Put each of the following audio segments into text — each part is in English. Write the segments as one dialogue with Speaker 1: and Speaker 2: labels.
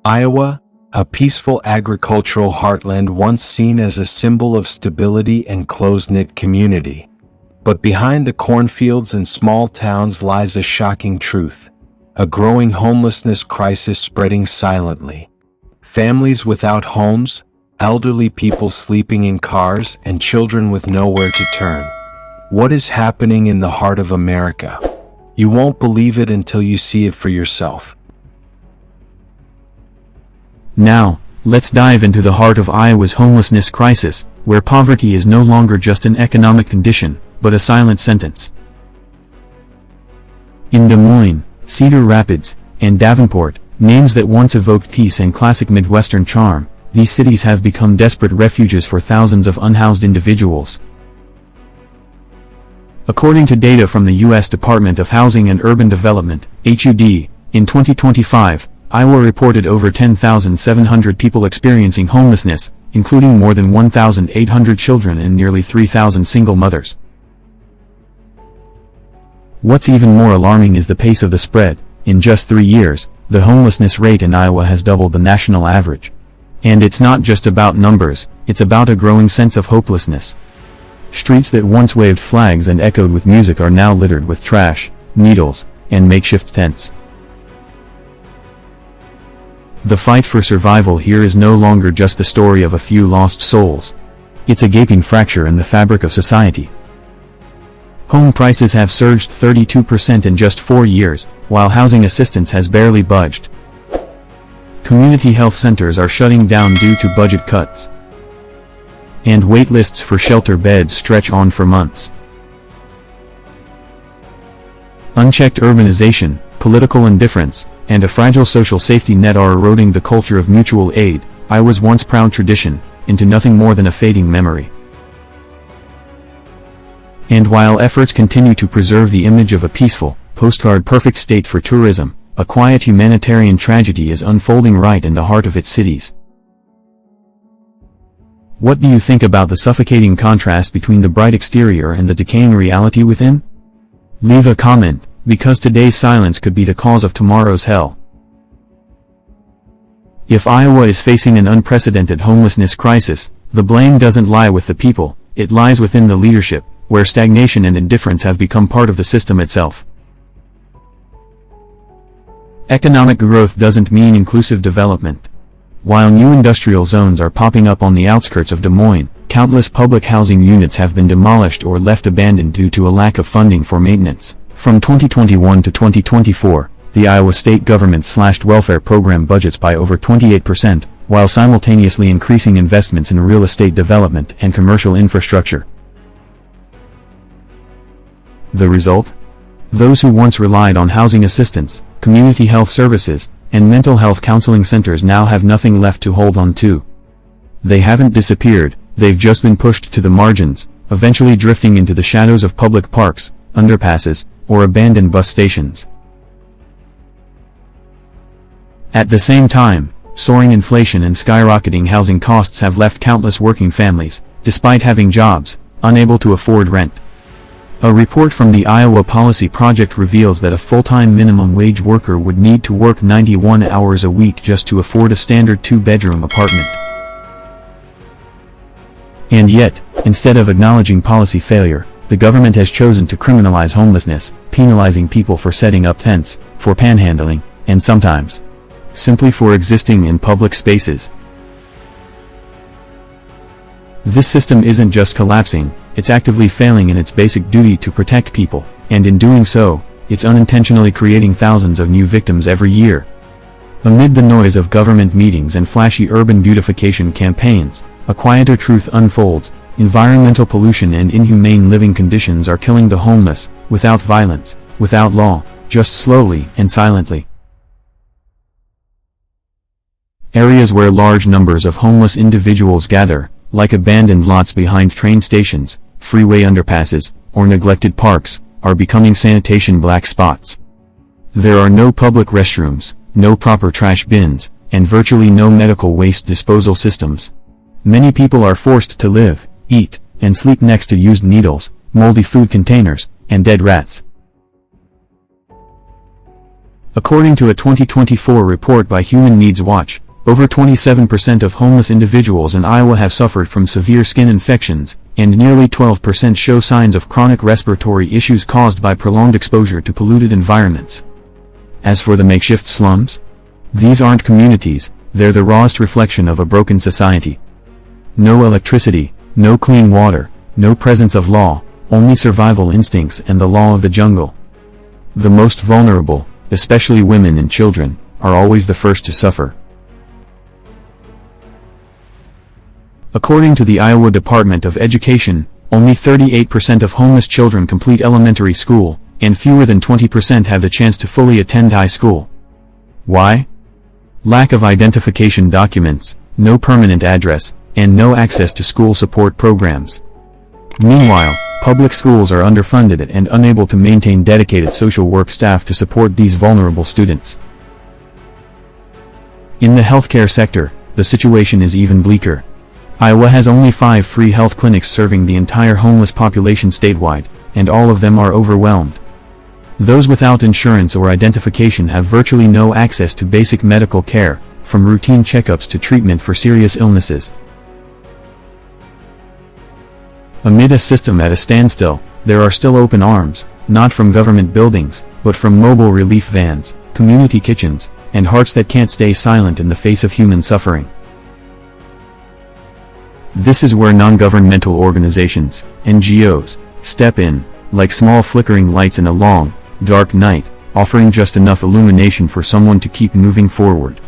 Speaker 1: Iowa, a peaceful agricultural heartland once seen as a symbol of stability and close-knit community. But behind the cornfields and small towns lies a shocking truth: a growing homelessness crisis spreading silently. Families without homes, elderly people sleeping in cars, and children with nowhere to turn. What is happening in the heart of America? You won't believe it until you see it for yourself.
Speaker 2: Now, let's dive into the heart of Iowa's homelessness crisis, where poverty is no longer just an economic condition, but a silent sentence. In Des Moines, Cedar Rapids, and Davenport, names that once evoked peace and classic Midwestern charm, these cities have become desperate refuges for thousands of unhoused individuals. According to data from the U.S. Department of Housing and Urban Development, HUD, in 2025, Iowa reported over 10,700 people experiencing homelessness, including more than 1,800 children and nearly 3,000 single mothers. What's even more alarming is the pace of the spread. In just 3 years, the homelessness rate in Iowa has doubled the national average. And it's not just about numbers, it's about a growing sense of hopelessness. Streets that once waved flags and echoed with music are now littered with trash, needles, and makeshift tents. The fight for survival here is no longer just the story of a few lost souls. It's a gaping fracture in the fabric of society. Home prices have surged 32% in just 4 years, while housing assistance has barely budged. Community health centers are shutting down due to budget cuts. And wait lists for shelter beds stretch on for months. Unchecked urbanization, political indifference, and a fragile social safety net are eroding the culture of mutual aid, Iowa's once proud tradition, into nothing more than a fading memory. And while efforts continue to preserve the image of a peaceful, postcard-perfect state for tourism, a quiet humanitarian tragedy is unfolding right in the heart of its cities. What do you think about the suffocating contrast between the bright exterior and the decaying reality within? Leave a comment, because today's silence could be the cause of tomorrow's hell. If Iowa is facing an unprecedented homelessness crisis, the blame doesn't lie with the people, it lies within the leadership, where stagnation and indifference have become part of the system itself. Economic growth doesn't mean inclusive development. While new industrial zones are popping up on the outskirts of Des Moines, countless public housing units have been demolished or left abandoned due to a lack of funding for maintenance. From 2021 to 2024, the Iowa state government slashed welfare program budgets by over 28%, while simultaneously increasing investments in real estate development and commercial infrastructure. The result? Those who once relied on housing assistance, community health services, and mental health counseling centers now have nothing left to hold on to. They haven't disappeared, they've just been pushed to the margins, eventually drifting into the shadows of public parks, underpasses, or abandoned bus stations. At the same time, soaring inflation and skyrocketing housing costs have left countless working families, despite having jobs, unable to afford rent. A report from the Iowa Policy Project reveals that a full-time minimum wage worker would need to work 91 hours a week just to afford a standard 2-bedroom apartment. And yet, instead of acknowledging policy failure, the government has chosen to criminalize homelessness, penalizing people for setting up tents, for panhandling, and sometimes, simply for existing in public spaces. This system isn't just collapsing, it's actively failing in its basic duty to protect people, and in doing so, it's unintentionally creating thousands of new victims every year. Amid the noise of government meetings and flashy urban beautification campaigns, a quieter truth unfolds: environmental pollution and inhumane living conditions are killing the homeless, without violence, without law, just slowly and silently. Areas where large numbers of homeless individuals gather, like abandoned lots behind train stations, freeway underpasses, or neglected parks, are becoming sanitation black spots. There are no public restrooms, no proper trash bins, and virtually no medical waste disposal systems. Many people are forced to live, eat, and sleep next to used needles, moldy food containers, and dead rats. According to a 2024 report by Human Needs Watch, over 27% of homeless individuals in Iowa have suffered from severe skin infections, and nearly 12% show signs of chronic respiratory issues caused by prolonged exposure to polluted environments. As for the makeshift slums, these aren't communities, they're the rawest reflection of a broken society. No electricity, no clean water, no presence of law, only survival instincts and the law of the jungle. The most vulnerable, especially women and children, are always the first to suffer. According to the Iowa Department of Education, only 38% of homeless children complete elementary school, and fewer than 20% have the chance to fully attend high school. Why? Lack of identification documents, no permanent address, and no access to school support programs. Meanwhile, public schools are underfunded and unable to maintain dedicated social work staff to support these vulnerable students. In the healthcare sector, the situation is even bleaker. Iowa has only 5 free health clinics serving the entire homeless population statewide, and all of them are overwhelmed. Those without insurance or identification have virtually no access to basic medical care, from routine checkups to treatment for serious illnesses. Amid a system at a standstill, there are still open arms, not from government buildings, but from mobile relief vans, community kitchens, and hearts that can't stay silent in the face of human suffering. This is where non-governmental organizations, NGOs, step in, like small flickering lights in a long, dark night, offering just enough illumination for someone to keep moving forward.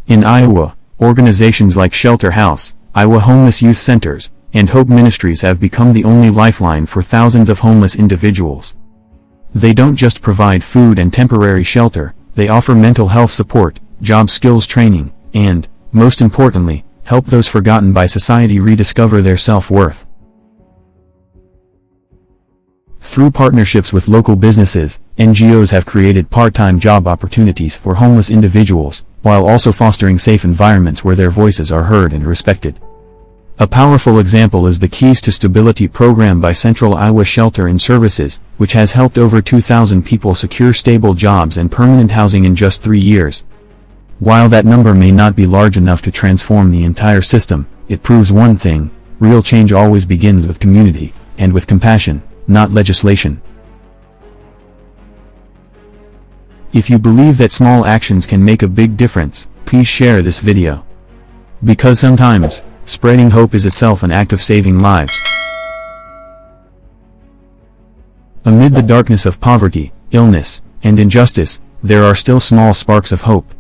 Speaker 2: In Iowa, organizations like Shelter House, Iowa Homeless Youth Centers, and Hope Ministries have become the only lifeline for thousands of homeless individuals. They don't just provide food and temporary shelter, they offer mental health support, job skills training, and, most importantly, help those forgotten by society rediscover their self-worth. Through partnerships with local businesses, NGOs have created part-time job opportunities for homeless individuals, while also fostering safe environments where their voices are heard and respected. A powerful example is the Keys to Stability program by Central Iowa Shelter and Services, which has helped over 2,000 people secure stable jobs and permanent housing in just 3 years. While that number may not be large enough to transform the entire system, it proves one thing: real change always begins with community, and with compassion, not legislation. If you believe that small actions can make a big difference, please share this video. Because sometimes, spreading hope is itself an act of saving lives. Amid the darkness of poverty, illness, and injustice, there are still small sparks of hope.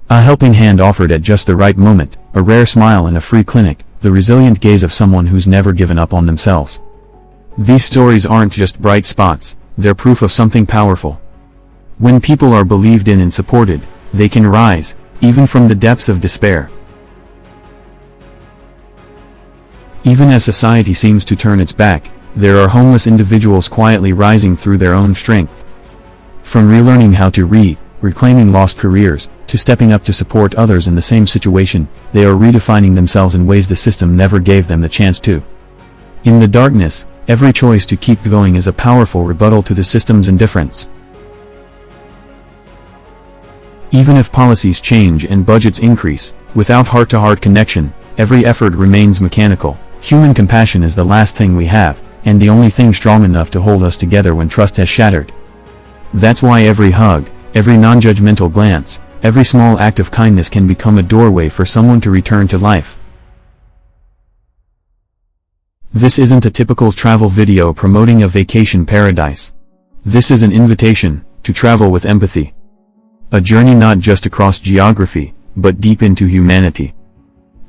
Speaker 2: A helping hand offered at just the right moment, a rare smile in a free clinic, the resilient gaze of someone who's never given up on themselves. These stories aren't just bright spots, they're proof of something powerful. When people are believed in and supported, they can rise, even from the depths of despair. Even as society seems to turn its back, there are homeless individuals quietly rising through their own strength. From relearning how to read, reclaiming lost careers, to stepping up to support others in the same situation, they are redefining themselves in ways the system never gave them the chance to. In the darkness, every choice to keep going is a powerful rebuttal to the system's indifference. Even if policies change and budgets increase, without heart-to-heart connection, every effort remains mechanical. Human compassion is the last thing we have, and the only thing strong enough to hold us together when trust has shattered. That's why every hug, every non-judgmental glance, every small act of kindness can become a doorway for someone to return to life. This isn't a typical travel video promoting a vacation paradise. This is an invitation to travel with empathy. A journey not just across geography, but deep into humanity.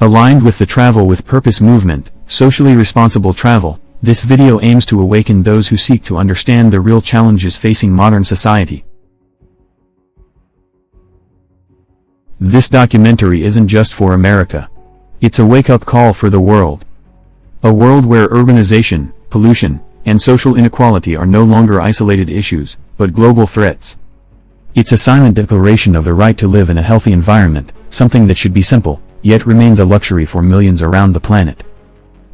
Speaker 2: Aligned with the Travel with Purpose movement, socially responsible travel, this video aims to awaken those who seek to understand the real challenges facing modern society. This documentary isn't just for America. It's a wake-up call for the world. A world where urbanization, pollution, and social inequality are no longer isolated issues, but global threats. It's a silent declaration of the right to live in a healthy environment, something that should be simple, yet remains a luxury for millions around the planet.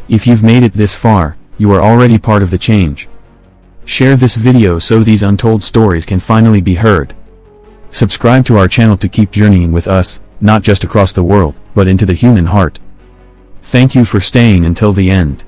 Speaker 2: If you've made it this far, you are already part of the change. Share this video so these untold stories can finally be heard. Subscribe to our channel to keep journeying with us, not just across the world, but into the human heart. Thank you for staying until the end.